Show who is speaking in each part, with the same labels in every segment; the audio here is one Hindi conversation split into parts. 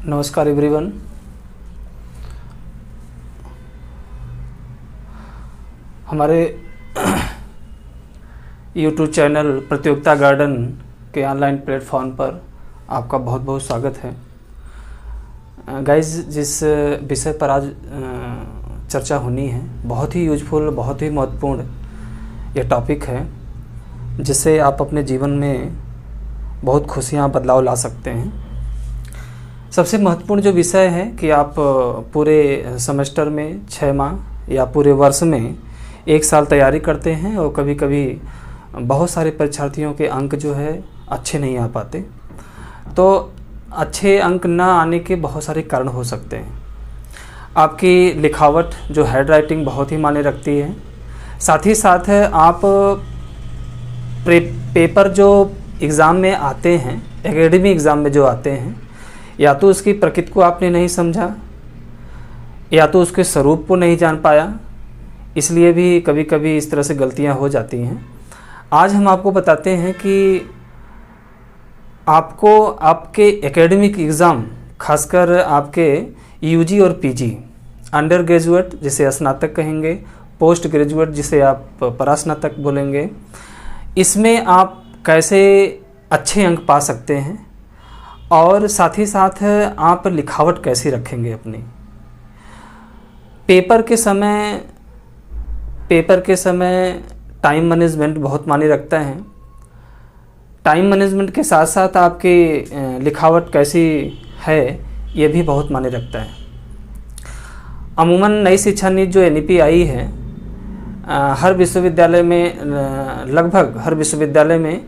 Speaker 1: नमस्कार एवरीवन। हमारे YouTube चैनल प्रतियोगिता गार्डन के ऑनलाइन प्लेटफॉर्म पर आपका बहुत बहुत स्वागत है। गाइस, जिस विषय पर आज चर्चा होनी है बहुत ही यूजफुल, बहुत ही महत्वपूर्ण यह टॉपिक है, जिससे आप अपने जीवन में बहुत खुशियाँ बदलाव ला सकते हैं। सबसे महत्वपूर्ण जो विषय है कि आप पूरे सेमेस्टर में 6 माह या पूरे वर्ष में 1 साल तैयारी करते हैं और कभी कभी बहुत सारे परीक्षार्थियों के अंक जो है अच्छे नहीं आ पाते। तो अच्छे अंक ना आने के बहुत सारे कारण हो सकते हैं। आपकी लिखावट जो हैंड राइटिंग बहुत ही मायने रखती है। साथ ही साथ आप पेपर जो एग्ज़ाम में आते हैं, एकेडमिक एग्ज़ाम में जो आते हैं, या तो उसकी प्रकृति को आपने नहीं समझा या तो उसके स्वरूप को नहीं जान पाया, इसलिए भी कभी कभी इस तरह से गलतियां हो जाती हैं। आज हम आपको बताते हैं कि आपको आपके एकेडमिक एग्ज़ाम, खासकर आपके यूजी और पीजी, अंडर ग्रेजुएट जिसे स्नातक कहेंगे, पोस्ट ग्रेजुएट जिसे आप परास्नातक बोलेंगे, इसमें आप कैसे अच्छे अंक पा सकते हैं और साथ ही साथ आप लिखावट कैसी रखेंगे अपनी। पेपर के समय टाइम मैनेजमेंट बहुत मायने रखता है। टाइम मैनेजमेंट के साथ साथ आपकी लिखावट कैसी है ये भी बहुत मायने रखता है। अमूमन नई शिक्षा नीति जो NEP आई है, हर विश्वविद्यालय में, लगभग हर विश्वविद्यालय में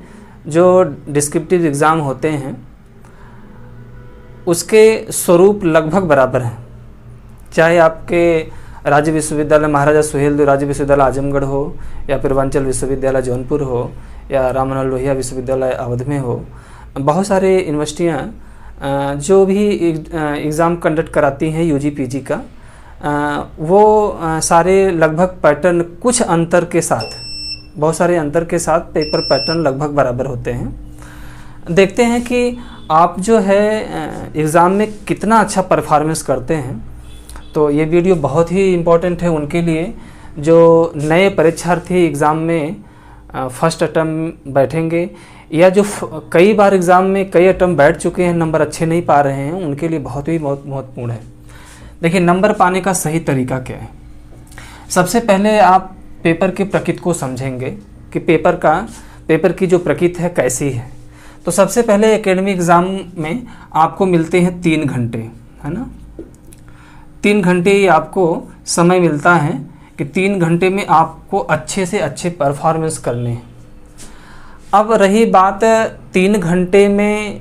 Speaker 1: जो डिस्क्रिप्टिव एग्ज़ाम होते हैं उसके स्वरूप लगभग बराबर हैं। चाहे आपके राज्य विश्वविद्यालय महाराजा सुहेलदेव राज्य विश्वविद्यालय आजमगढ़ हो, या पूर्वांचल विश्वविद्यालय जौनपुर हो, या राम मनोहर लोहिया विश्वविद्यालय अवध में हो, बहुत सारे यूनिवर्सिटियाँ जो भी एग्ज़ाम कंडक्ट कराती हैं UG PG का, वो सारे लगभग पैटर्न कुछ अंतर के साथ, बहुत सारे अंतर के साथ पेपर पैटर्न लगभग बराबर होते हैं। देखते हैं कि आप जो है एग्ज़ाम में कितना अच्छा परफॉर्मेंस करते हैं। तो ये वीडियो बहुत ही इम्पोर्टेंट है उनके लिए जो नए परीक्षार्थी एग्ज़ाम में फर्स्ट अटैम्प्ट बैठेंगे, या जो कई बार एग्ज़ाम में कई अटैम्प्ट बैठ चुके हैं, नंबर अच्छे नहीं पा रहे हैं, उनके लिए बहुत महत्वपूर्ण है। देखिए, नंबर पाने का सही तरीका क्या है। सबसे पहले आप पेपर की प्रकृति को समझेंगे कि पेपर की जो प्रकृति है कैसी है। तो सबसे पहले एकेडमिक एग्ज़ाम में आपको मिलते हैं 3 घंटे, है ना। 3 घंटे ही आपको समय मिलता है कि 3 घंटे में आपको अच्छे से अच्छे परफॉर्मेंस करने हैं। अब रही बात 3 घंटे में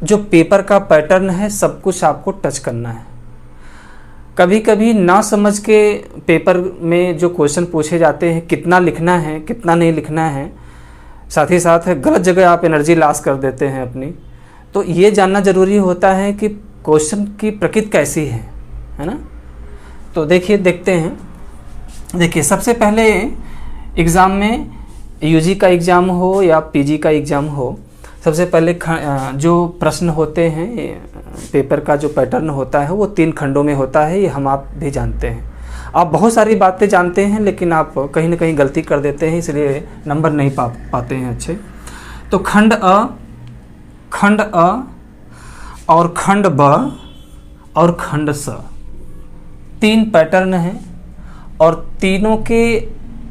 Speaker 1: जो पेपर का पैटर्न है, सब कुछ आपको टच करना है। कभी कभी ना समझ के पेपर में जो क्वेश्चन पूछे जाते हैं, कितना लिखना है कितना नहीं लिखना है, साथ ही साथ गलत जगह आप एनर्जी लॉस कर देते हैं अपनी। तो ये जानना ज़रूरी होता है कि क्वेश्चन की प्रकृति कैसी है ना। तो देखते हैं। देखिए, सबसे पहले एग्ज़ाम में UG का एग्ज़ाम हो या PG का एग्ज़ाम हो, सबसे पहले जो प्रश्न होते हैं, पेपर का जो पैटर्न होता है वो 3 खंडों में होता है। ये आप भी जानते हैं। आप बहुत सारी बातें जानते हैं, लेकिन आप कहीं ना कहीं गलती कर देते हैं, इसलिए नंबर नहीं पाते हैं अच्छे। तो खंड अ और खंड ब और खंड स, 3 पैटर्न हैं और तीनों के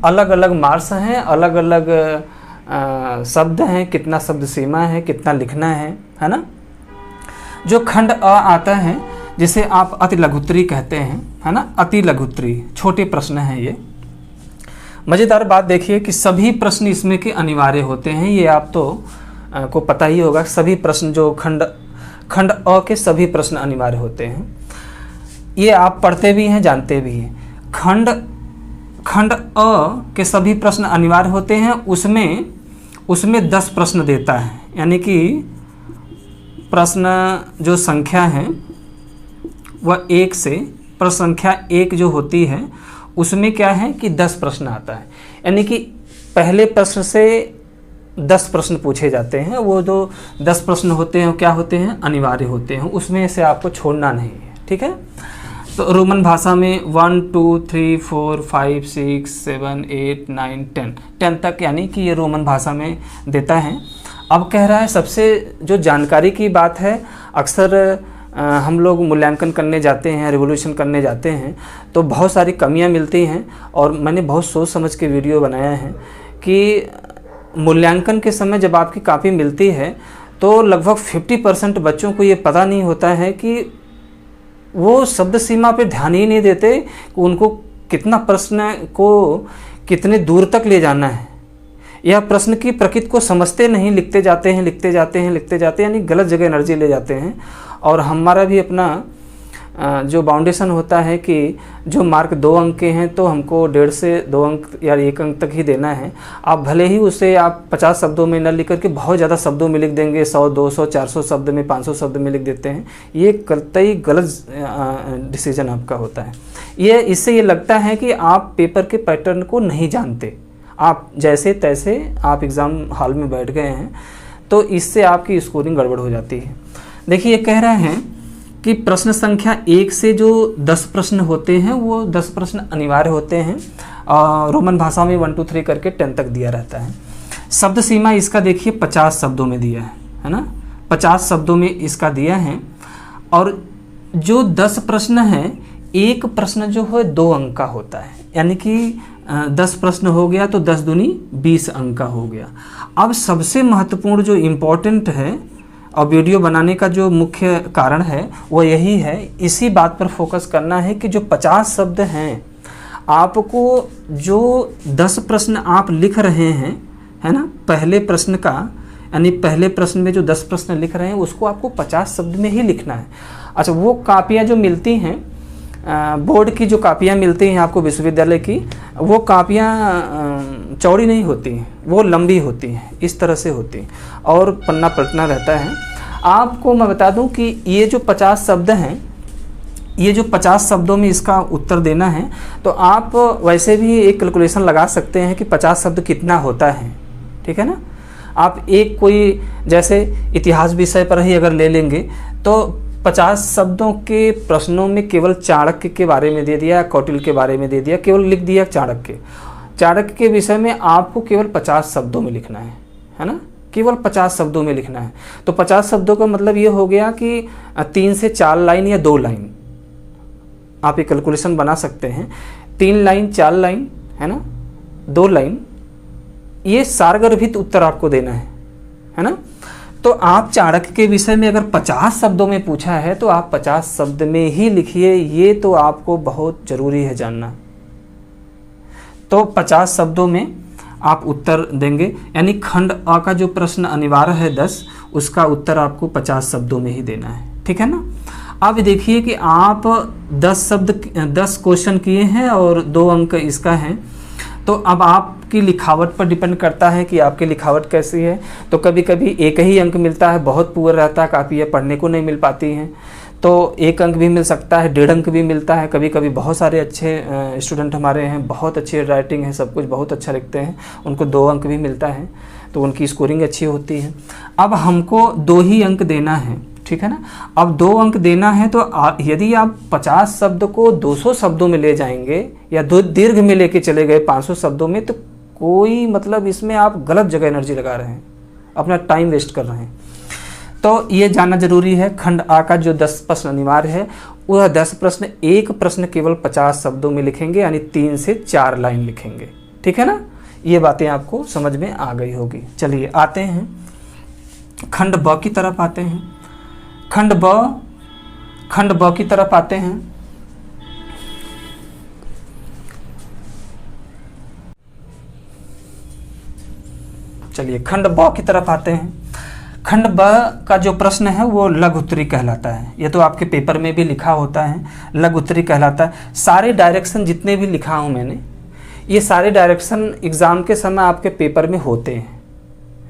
Speaker 1: अलग अलग मार्क्स हैं, अलग अलग शब्द हैं, कितना शब्द सीमा है, कितना लिखना है ना। जो खंड अ आता है, जिसे आप अति लघुत्तरी कहते हैं, है ना। अति लघुत्तरी छोटे प्रश्न हैं ये। मज़ेदार बात देखिए कि सभी प्रश्न इसमें के अनिवार्य होते हैं। ये आप तो को पता ही होगा, सभी प्रश्न जो खंड अ के सभी प्रश्न अनिवार्य होते हैं। ये आप पढ़ते भी हैं, जानते भी हैं। खंड अ के सभी प्रश्न अनिवार्य होते हैं। उसमें 10 प्रश्न देता है, यानी कि प्रश्न जो संख्या है वह 1 से, प्रश्न संख्या 1 जो होती है उसमें क्या है कि 10 प्रश्न आता है। यानी कि पहले प्रश्न से 10 प्रश्न पूछे जाते हैं। वो जो 10 प्रश्न होते हैं वो क्या होते हैं, अनिवार्य होते हैं, उसमें से आपको छोड़ना नहीं है, ठीक है। तो रोमन भाषा में 1 2 3 4 5 6 7 8 9 10 तक, यानी कि ये रोमन भाषा में देता है। अब कह रहा है सबसे जो जानकारी की बात है, अक्सर हम लोग मूल्यांकन करने जाते हैं, रिवोल्यूशन करने जाते हैं, तो बहुत सारी कमियां मिलती हैं। और मैंने बहुत सोच समझ के वीडियो बनाया है कि मूल्यांकन के समय जब आपकी कॉपी मिलती है तो लगभग 50% बच्चों को ये पता नहीं होता है कि वो शब्द सीमा पे ध्यान ही नहीं देते कि उनको कितना प्रश्न को कितने दूर तक ले जाना है, या प्रश्न की प्रकृति को समझते नहीं, लिखते जाते हैं, यानी गलत जगह एनर्जी ले जाते हैं। और हमारा भी अपना जो बाउंडेशन होता है कि जो मार्क 2 अंक के हैं तो हमको 1.5 से 2 अंक या 1 अंक तक ही देना है। आप भले ही उसे आप 50 शब्दों में न लिख करके बहुत ज़्यादा शब्दों में लिख देंगे, 100 200 400 शब्द में, 500 शब्द में लिख देते हैं, ये कतई गलत डिसीजन आपका होता है। इससे ये लगता है कि आप पेपर के पैटर्न को नहीं जानते, आप जैसे तैसे आप एग्ज़ाम हॉल में बैठ गए हैं, तो इससे आपकी स्कोरिंग गड़बड़ हो जाती है। देखिए ये कह रहे हैं कि प्रश्न संख्या 1 से जो 10 प्रश्न होते हैं वो 10 प्रश्न अनिवार्य होते हैं। रोमन भाषा में 1 2 3 करके 10 तक दिया रहता है। शब्द सीमा इसका देखिए 50 शब्दों में दिया है ना, 50 शब्दों में इसका दिया है। और जो 10 प्रश्न हैं, एक प्रश्न जो है 2 अंक का होता है, यानी कि 10 प्रश्न हो गया तो 10 दूनी 20 अंक का हो गया। अब सबसे महत्वपूर्ण जो इम्पोर्टेंट है और वीडियो बनाने का जो मुख्य कारण है वो यही है, इसी बात पर फोकस करना है कि जो 50 शब्द हैं, आपको जो 10 प्रश्न आप लिख रहे हैं, है ना, पहले प्रश्न का, यानी पहले प्रश्न में जो 10 प्रश्न लिख रहे हैं उसको आपको 50 शब्द में ही लिखना है। अच्छा, वो कापियाँ जो मिलती हैं, बोर्ड की जो कापियाँ मिलती हैं आपको विश्वविद्यालय की, वो कापियाँ चौड़ी नहीं होती हैं, वो लंबी होती हैं, इस तरह से होती हैं और पन्ना पलटना रहता है। आपको मैं बता दूं कि ये जो 50 शब्द हैं, ये जो 50 शब्दों में इसका उत्तर देना है, तो आप वैसे भी एक कैलकुलेशन लगा सकते हैं कि 50 शब्द कितना होता है, ठीक है ना। आप एक कोई जैसे इतिहास विषय पर ही अगर ले लेंगे तो 50 शब्दों के प्रश्नों में केवल चाणक्य के बारे में दे दिया, कौटिल्य के बारे में दे दिया, केवल लिख दिया चाणक्य के विषय में आपको केवल 50 शब्दों में लिखना है ना, केवल 50 शब्दों में लिखना है। तो 50 शब्दों का मतलब ये हो गया कि 3 से 4 लाइन या 2 लाइन, आप एक कैलकुलेशन बना सकते हैं। 3 लाइन, 4 लाइन, है ना, 2 लाइन, ये सारगर्भित उत्तर आपको देना है ना। तो आप चाणक्य के विषय में अगर 50 शब्दों में पूछा है तो आप 50 शब्द में ही लिखिए, ये तो आपको बहुत ज़रूरी है जानना। तो 50 शब्दों में आप उत्तर देंगे, यानी खंड अ का जो प्रश्न अनिवार्य है 10, उसका उत्तर आपको 50 शब्दों में ही देना है, ठीक है ना। अब देखिए कि आप 10 क्वेश्चन किए हैं और 2 अंक इसका है, तो अब आपकी लिखावट पर डिपेंड करता है कि आपकी लिखावट कैसी है। तो कभी कभी 1 ही अंक मिलता है, बहुत पुअर रहता है, कापियाँ पढ़ने को नहीं मिल पाती हैं, तो 1 अंक भी मिल सकता है, 1.5 अंक भी मिलता है। कभी कभी बहुत सारे अच्छे स्टूडेंट हमारे हैं, बहुत अच्छी राइटिंग है, सब कुछ बहुत अच्छा लिखते हैं, उनको 2 अंक भी मिलता है, तो उनकी स्कोरिंग अच्छी होती है। अब हमको 2 ही अंक देना है, ठीक है ना। अब 2 अंक देना है तो यदि आप 50 शब्द को 200 शब्दों में ले जाएंगे या दीर्घ में लेके चले गए 500 शब्दों में, तो कोई मतलब इसमें आप गलत जगह एनर्जी लगा रहे हैं, अपना टाइम वेस्ट कर रहे हैं। तो ये जानना जरूरी है। खंड आ का जो 10 प्रश्न अनिवार्य है, वह 10 प्रश्न, एक प्रश्न केवल 50 शब्दों में लिखेंगे, यानी 3 से 4 लाइन लिखेंगे, ठीक है ना। ये बातें आपको समझ में आ गई होगी। चलिए आते हैं खंड ब की तरफ आते हैं। खंड ब की तरफ आते हैं। चलिए खंड ब की तरफ आते हैं। खंड ब का जो प्रश्न है वो लघु उत्तरी कहलाता है। ये तो आपके पेपर में भी लिखा होता है, लघु उत्तरी कहलाता है। सारे डायरेक्शन जितने भी लिखा हूँ मैंने, ये सारे डायरेक्शन एग्ज़ाम के समय आपके पेपर में होते हैं,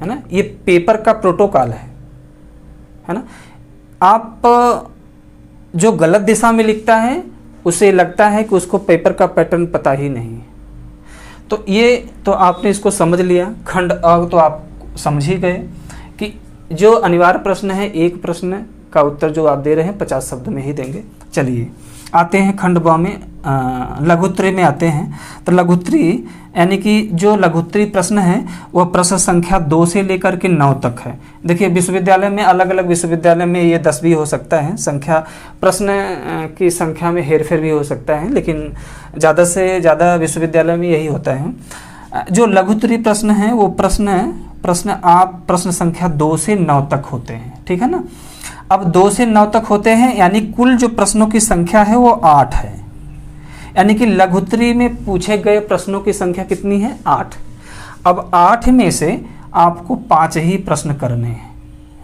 Speaker 1: है ना। ये पेपर का प्रोटोकॉल है ना। आप जो गलत दिशा में लिखता है उसे लगता है कि उसको पेपर का पैटर्न पता ही नहीं है। तो ये तो आपने इसको समझ लिया। खंड अ तो आप समझ ही गए कि जो अनिवार्य प्रश्न है, एक प्रश्न का उत्तर जो आप दे रहे हैं 50 शब्द में ही देंगे। चलिए आते हैं खंड ब में, लघुत्तरी में आते हैं। तो लघुत्तरी यानी कि जो लघुत्तरी प्रश्न है वह प्रश्न संख्या 2 से लेकर के 9 तक है। देखिए विश्वविद्यालय में, अलग अलग विश्वविद्यालय में ये 10 भी हो सकता है, संख्या प्रश्न की संख्या में हेरफेर भी हो सकता है, लेकिन ज़्यादा से ज़्यादा विश्वविद्यालय में यही होता है। जो लघुत्तरी प्रश्न है वो प्रश्न संख्या 2 से 9 तक होते हैं, ठीक है ना। अब 2 से 9 तक होते हैं, यानी कुल जो प्रश्नों की संख्या है वो 8 है। यानी कि लघुत्तरी में पूछे गए प्रश्नों की संख्या कितनी है? 8। अब 8 में से आपको 5 ही प्रश्न करने हैं,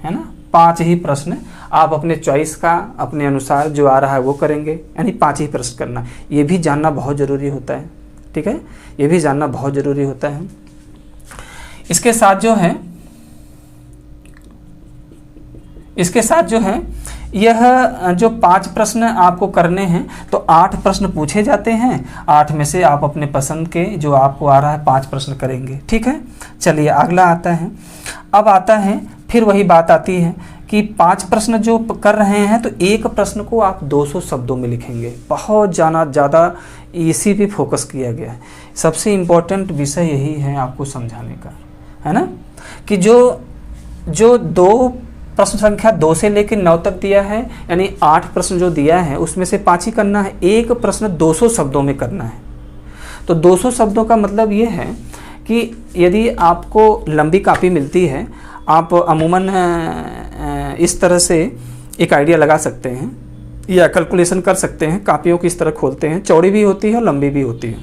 Speaker 1: है ना। 5 ही प्रश्न आप अपने चॉइस का, अपने अनुसार जो आ रहा है वो करेंगे, यानी 5 ही प्रश्न करना। ये भी जानना बहुत ज़रूरी होता है, ठीक है, ये भी जानना बहुत ज़रूरी होता है। इसके साथ जो है यह जो 5 प्रश्न आपको करने हैं, तो 8 प्रश्न पूछे जाते हैं, 8 में से आप अपने पसंद के जो आपको आ रहा है 5 प्रश्न करेंगे, ठीक है। चलिए अगला आता है। अब आता है, फिर वही बात आती है कि 5 प्रश्न जो कर रहे हैं तो एक प्रश्न को आप 200 शब्दों में लिखेंगे। बहुत ज़्यादा इसी पे फोकस किया गया है। सबसे इम्पोर्टेंट विषय यही है आपको समझाने का, है ना, कि जो 2 प्रश्न संख्या 2 से लेकर 9 तक दिया है, यानी 8 प्रश्न जो दिया है उसमें से 5 ही करना है। एक प्रश्न 200 शब्दों में करना है। तो 200 शब्दों का मतलब ये है कि यदि आपको लंबी कापी मिलती है, आप अमूमन इस तरह से एक आइडिया लगा सकते हैं या कैलकुलेशन कर सकते हैं। कापियों की इस तरह खोलते हैं, चौड़ी भी होती है और लंबी भी होती है।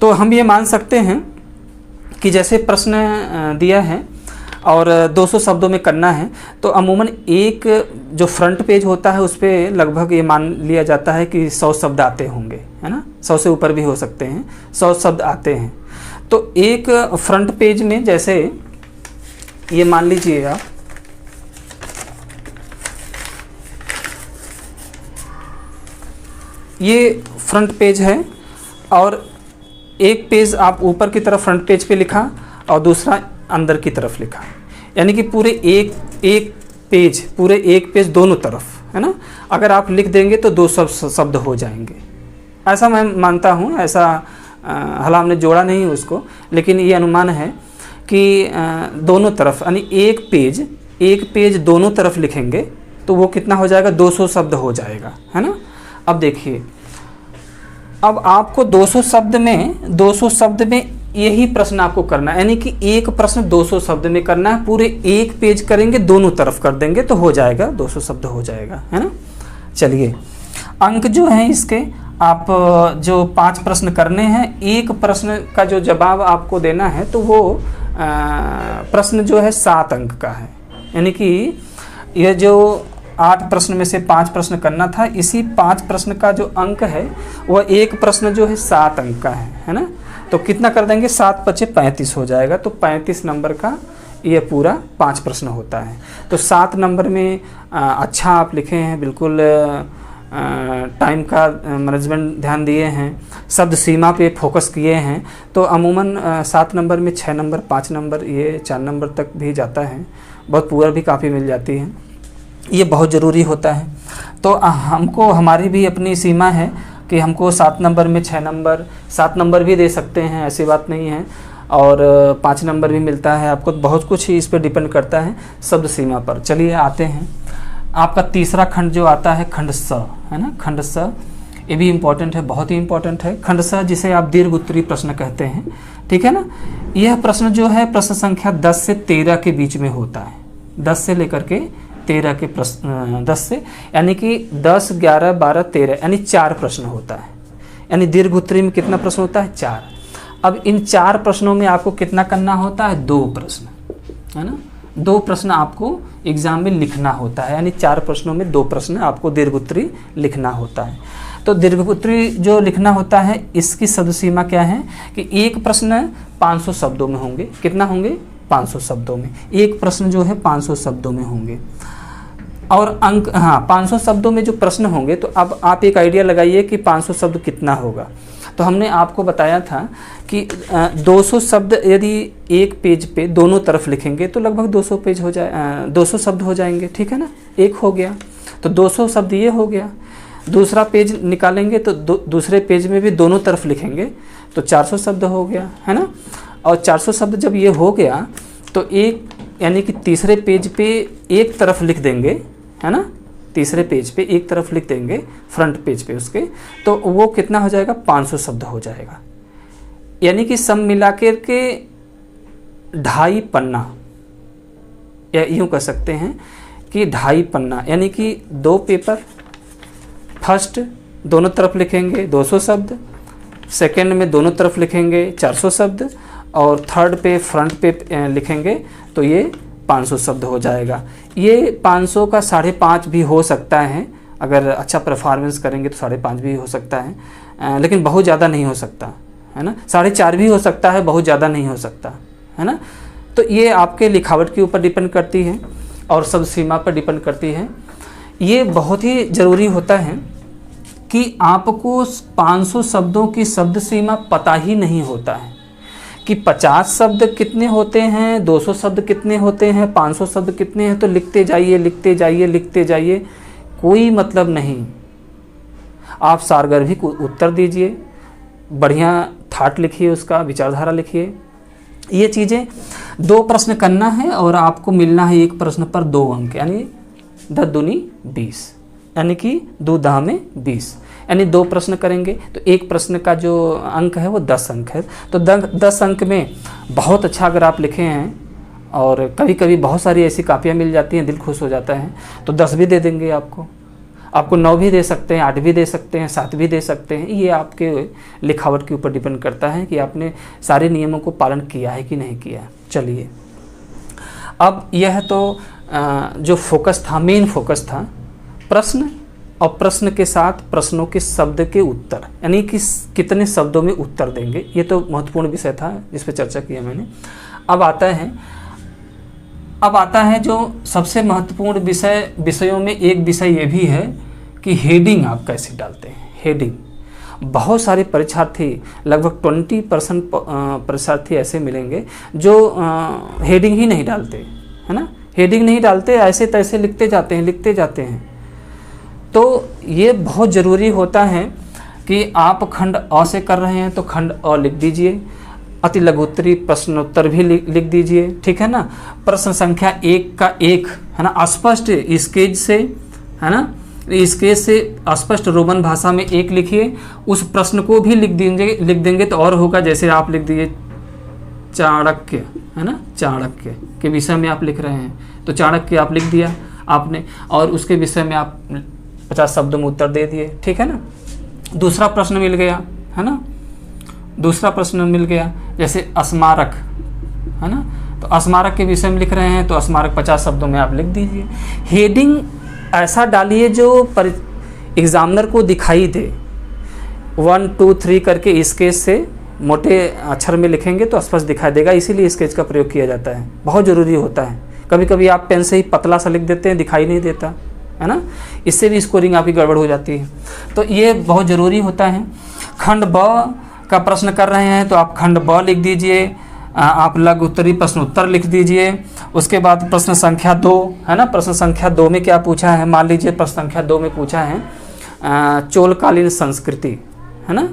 Speaker 1: तो हम ये मान सकते हैं कि जैसे प्रश्न दिया है और 200 शब्दों में करना है, तो अमूमन एक जो फ्रंट पेज होता है उस पर लगभग ये मान लिया जाता है कि 100 शब्द आते होंगे, है ना। 100 से ऊपर भी हो सकते हैं, 100 शब्द आते हैं। तो एक फ्रंट पेज में जैसे ये मान लीजिए आप, ये फ्रंट पेज है और एक पेज आप ऊपर की तरफ फ्रंट पेज पे लिखा और दूसरा अंदर की तरफ लिखा, यानी कि पूरे एक पेज दोनों तरफ, है ना। अगर आप लिख देंगे तो 200 शब्द हो जाएंगे, ऐसा मैं मानता हूँ। ऐसा हालांकि हमने जोड़ा नहीं उसको, लेकिन ये अनुमान है कि दोनों तरफ, यानी एक पेज दोनों तरफ लिखेंगे तो वो कितना हो जाएगा? 200 शब्द हो जाएगा, है ना। अब देखिए, अब आपको 200 शब्द में यही प्रश्न आपको करना है, यानी कि एक प्रश्न 200 शब्द में करना है। पूरे एक पेज करेंगे, दोनों तरफ कर देंगे तो हो जाएगा, 200 शब्द हो जाएगा, है ना। चलिए अंक जो हैं इसके, आप जो 5 प्रश्न करने हैं, एक प्रश्न का जो जवाब आपको देना है तो वो प्रश्न जो है 7 अंक का है। यानी कि यह जो 8 प्रश्न में से 5 प्रश्न करना था, इसी 5 प्रश्न का जो अंक है वह एक प्रश्न जो है 7 अंक का है ना। तो कितना कर देंगे? 7 × 5 = 35 हो जाएगा। तो 35 नंबर का ये पूरा 5 प्रश्न होता है। तो 7 नंबर में अच्छा आप लिखे हैं, बिल्कुल टाइम का मैनेजमेंट ध्यान दिए हैं, शब्द सीमा पे फोकस किए हैं। तो अमूमन 7 नंबर में 6 नंबर, 5 नंबर, ये 4 नंबर तक भी जाता है। बहुत पूरा भी काफ़ी मिल जाती है, ये बहुत ज़रूरी होता है। तो हमको, हमारी भी अपनी सीमा है कि हमको 7 नंबर में 6 नंबर, 7 नंबर भी दे सकते हैं, ऐसी बात नहीं है। और 5 नंबर भी मिलता है आपको। बहुत कुछ ही इस पर डिपेंड करता है शब्द सीमा पर। चलिए आते हैं, आपका तीसरा खंड जो आता है खंड स, है ना। खंड स ये भी इम्पोर्टेंट है, बहुत ही इम्पोर्टेंट है। खंड स जिसे आप दीर्घ उत्तरीय प्रश्न कहते हैं, ठीक है ना। यह प्रश्न जो है प्रश्न संख्या 10 से 13 के बीच में होता है। 10 से लेकर के 13 के प्रश्न, 10 से यानी कि 10, 11, 12, 13 यानी 4 प्रश्न होता है। यानी दीर्घ उत्तरीय में कितना प्रश्न होता है? 4। अब इन 4 प्रश्नों में आपको कितना करना होता है? 2 प्रश्न, है ना। 2 प्रश्न आपको एग्जाम में लिखना होता है। यानी 4 प्रश्नों में 2 प्रश्न आपको दीर्घ उत्तरीय लिखना होता है। तो दीर्घ उत्तरीय जो लिखना होता है, इसकी शब्द सीमा क्या है कि एक प्रश्न 500 शब्दों में होंगे। कितना होंगे? 500 शब्दों में। एक प्रश्न जो है 500 शब्दों में होंगे। और अंक, हाँ, 500 शब्दों में जो प्रश्न होंगे, तो अब आप एक आइडिया लगाइए कि 500 शब्द कितना होगा। तो हमने आपको बताया था कि 200 शब्द यदि एक पेज पे दोनों तरफ लिखेंगे तो लगभग 200 पेज हो जाए 200 शब्द हो जाएंगे, ठीक है ना। एक हो गया तो 200 शब्द ये हो गया। दूसरा पेज निकालेंगे तो दूसरे पेज में भी दोनों तरफ लिखेंगे तो 400 शब्द हो गया, है ना। और 400 शब्द जब ये हो गया तो एक यानी कि तीसरे पेज पे एक तरफ लिख देंगे, है ना। तीसरे पेज पे एक तरफ लिख देंगे फ्रंट पेज पे उसके, तो वो कितना हो जाएगा 500 शब्द हो जाएगा। यानी कि सब मिला कर के 2.5 पन्ना, या यूँ कह सकते हैं कि 2.5 पन्ना, यानी कि 2 पेपर, फर्स्ट दोनों तरफ लिखेंगे 200 शब्द, सेकंड में दोनों तरफ लिखेंगे 400 शब्द, और थर्ड पे फ्रंट पे लिखेंगे तो ये 500 शब्द हो जाएगा। ये 500 का 5.5 भी हो सकता है, अगर अच्छा परफॉर्मेंस करेंगे तो 5.5 भी हो सकता है, लेकिन बहुत ज़्यादा नहीं हो सकता, है ना। 4.5 भी हो सकता है, बहुत ज़्यादा नहीं हो सकता, है ना। तो ये आपके लिखावट के ऊपर डिपेंड करती है और शब्द सीमा पर डिपेंड करती है। ये बहुत ही ज़रूरी होता है कि आपको 500 शब्दों की शब्द सीमा पता ही नहीं होता है कि 50 शब्द कितने होते हैं, 200 शब्द कितने होते हैं, 500 शब्द कितने हैं, तो लिखते जाइए लिखते जाइए लिखते जाइए, कोई मतलब नहीं। आप सारगर्भिक उत्तर दीजिए, बढ़िया थाट लिखिए, उसका विचारधारा लिखिए। ये चीज़ें 2 प्रश्न करना है और आपको मिलना है एक प्रश्न पर 2 अंक, यानी 10 दूनी 20, यानी कि 2 दाह में 20, यानी 2 प्रश्न करेंगे तो एक प्रश्न का जो अंक है वो 10 अंक है। तो 10 अंक में बहुत अच्छा अगर आप लिखे हैं, और कभी कभी बहुत सारी ऐसी कापियाँ मिल जाती हैं, दिल खुश हो जाता है, तो 10 भी दे देंगे आपको 9 भी दे सकते हैं, 8 भी दे सकते हैं, 7 भी दे सकते हैं। ये आपके लिखावट के ऊपर डिपेंड करता है कि आपने सारे नियमों को पालन किया है कि नहीं किया। चलिए, अब यह तो जो फोकस था, मेन फोकस था प्रश्न, और प्रश्न के साथ प्रश्नों के शब्द के उत्तर, यानी कि कितने शब्दों में उत्तर देंगे। ये तो महत्वपूर्ण विषय था जिस पर चर्चा किया मैंने। अब आता है जो सबसे महत्वपूर्ण विषयों में एक विषय ये भी है कि हेडिंग आप कैसे डालते हैं। हेडिंग बहुत सारे परीक्षार्थी, लगभग 20% परीक्षार्थी ऐसे मिलेंगे जो हेडिंग ही नहीं डालते, है ना। हेडिंग नहीं डालते, ऐसे तैसे लिखते जाते हैं। तो ये बहुत ज़रूरी होता है कि आप खंड अ से कर रहे हैं तो खंड अ लिख दीजिए, अति लघुत्तरी प्रश्नोत्तर भी लिख दीजिए, ठीक है ना। प्रश्न संख्या 1 का 1, है ना, स्पष्ट स्केच से, है ना, स्केच से स्पष्ट रोमन भाषा में 1 लिखिए। उस प्रश्न को भी लिख देंगे तो और होगा। जैसे आप लिख दीजिए चाणक्य, है ना, चाणक्य के विषय में आप लिख रहे हैं तो चाणक्य आप लिख दिया आपने, और उसके विषय में आप 50 शब्दों में उत्तर दे दिए, ठीक है ना। दूसरा प्रश्न मिल गया, है ना, दूसरा प्रश्न मिल गया जैसे स्मारक, है ना, तो स्मारक के विषय में लिख रहे हैं तो स्मारक 50 शब्दों में आप लिख दीजिए। हेडिंग ऐसा डालिए जो एग्जामिनर को दिखाई दे। 1 2 3 करके स्केच से मोटे अक्षर में लिखेंगे तो स्पष्ट दिखाई देगा, इसीलिए स्केच का प्रयोग किया जाता है, बहुत ज़रूरी होता है। कभी कभी आप पेन से ही पतला सा लिख देते हैं, दिखाई नहीं देता, है ना, इससे भी स्कोरिंग आपकी गड़बड़ हो जाती है। तो ये बहुत ज़रूरी होता है। खंड ब का प्रश्न कर रहे हैं तो आप खंड ब लिख दीजिए, आप लघु उत्तरी प्रश्नोत्तर लिख दीजिए। उसके बाद प्रश्न संख्या 2, है ना, प्रश्न संख्या 2 में क्या पूछा है, मान लीजिए प्रश्न संख्या 2 में पूछा है चोलकालीन संस्कृति, है ना।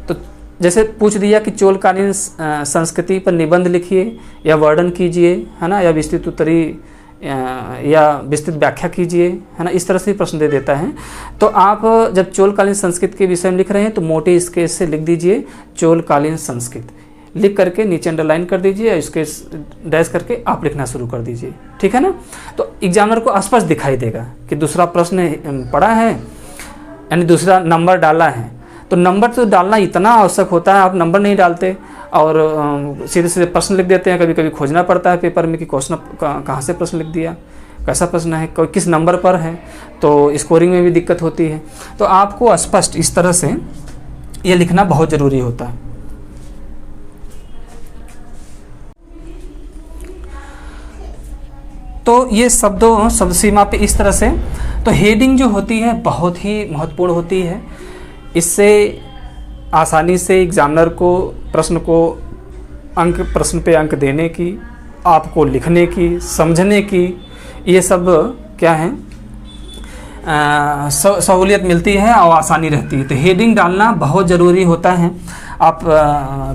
Speaker 1: तो जैसे पूछ दिया कि चोलकालीन संस्कृति पर निबंध लिखिए या वर्णन कीजिए, है ना, या विस्तृत उत्तरी या विस्तृत व्याख्या कीजिए, है ना, इस तरह से प्रश्न दे देता है। तो आप जब चोलकालीन संस्कृत के विषय में लिख रहे हैं तो मोटे स्केच से लिख दीजिए चोलकालीन संस्कृत, लिख करके नीचे अंडरलाइन कर दीजिए या इसके डैश करके आप लिखना शुरू कर दीजिए, ठीक है ना। तो एग्जामिनर को स्पष्ट दिखाई देगा कि दूसरा प्रश्न पढ़ा है, यानी दूसरा नंबर डाला है। तो नंबर तो डालना इतना आवश्यक होता है, आप नंबर नहीं डालते और सीधे सीधे प्रश्न लिख देते हैं। कभी कभी खोजना पड़ता है पेपर में कि क्वेश्चन कहाँ से प्रश्न लिख दिया, कैसा प्रश्न है, किस नंबर पर है, तो स्कोरिंग में भी दिक्कत होती है। तो आपको स्पष्ट इस तरह से ये लिखना बहुत ज़रूरी होता है। तो ये शब्द सीमा पे इस तरह से, तो हेडिंग जो होती है बहुत ही महत्वपूर्ण होती है। इससे आसानी से एग्जामिनर को प्रश्न पे अंक देने की, आपको लिखने की, समझने की, ये सब क्या है सहूलियत मिलती है और आसानी रहती है। तो हेडिंग डालना बहुत ज़रूरी होता है। आप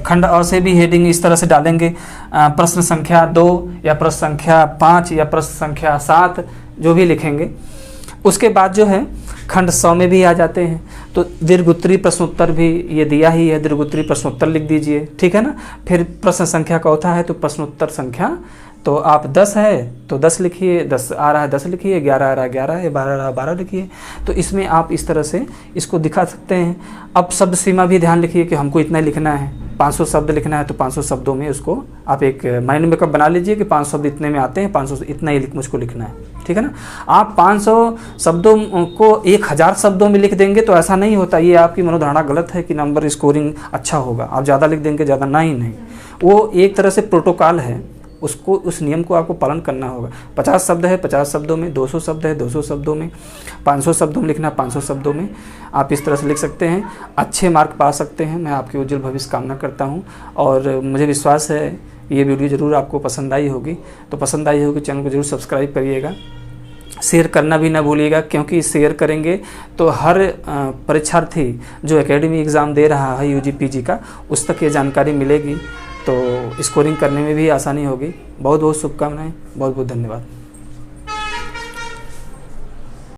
Speaker 1: खंड अ से भी हेडिंग इस तरह से डालेंगे, प्रश्न संख्या 2 या प्रश्न संख्या 5 या प्रश्न संख्या 7 जो भी लिखेंगे। उसके बाद जो है खंड 100 में भी आ जाते हैं। तो दीर्घोत्तरीय प्रश्नोत्तर भी ये दिया ही है, दीर्घोत्तरीय प्रश्नोत्तर लिख दीजिए, ठीक है ना। फिर प्रश्न संख्या चौथा है तो प्रश्नोत्तर संख्या, तो आप 10 है तो 10 लिखिए, 10 आ रहा है 10 लिखिए, 11 आ रहा है 11 है, 12 आ रहा है 12 लिखिए। तो इसमें आप इस तरह से इसको दिखा सकते हैं। अब शब्द सीमा भी ध्यान रखिए कि हमको इतना लिखना है, 500 शब्द लिखना है तो 500 शब्दों में उसको आप एक माइंड मेकअप बना लीजिए कि 500 शब्द इतने में आते हैं, 500 इतना ही मुझको लिखना है, ठीक है ना। आप 500 शब्दों को 1000 शब्दों में लिख देंगे तो ऐसा नहीं होता, ये आपकी मनोधारणा गलत है कि नंबर स्कोरिंग अच्छा होगा। आप ज़्यादा लिख देंगे ज़्यादा, नहीं, वो एक तरह से प्रोटोकॉल है, उसको उस नियम को आपको पालन करना होगा। 50 शब्द है 50 शब्दों में, 200 शब्द है 200 शब्दों में, 500 शब्दों में लिखना 500 शब्दों में, आप इस तरह से लिख सकते हैं, अच्छे मार्क पा सकते हैं। मैं आपके उज्जवल भविष्य कामना करता हूं और मुझे विश्वास है ये वीडियो ज़रूर आपको पसंद आई होगी। तो पसंद आई होगी चैनल को ज़रूर सब्सक्राइब करिएगा, शेयर करना भी ना भूलिएगा, क्योंकि शेयर करेंगे तो हर परीक्षार्थी जो एकेडमी एग्ज़ाम दे रहा है यूजी पीजी का, उस तक ये जानकारी मिलेगी, तो स्कोरिंग करने में भी आसानी होगी। बहुत बहुत शुभकामनाएं, बहुत बहुत धन्यवाद।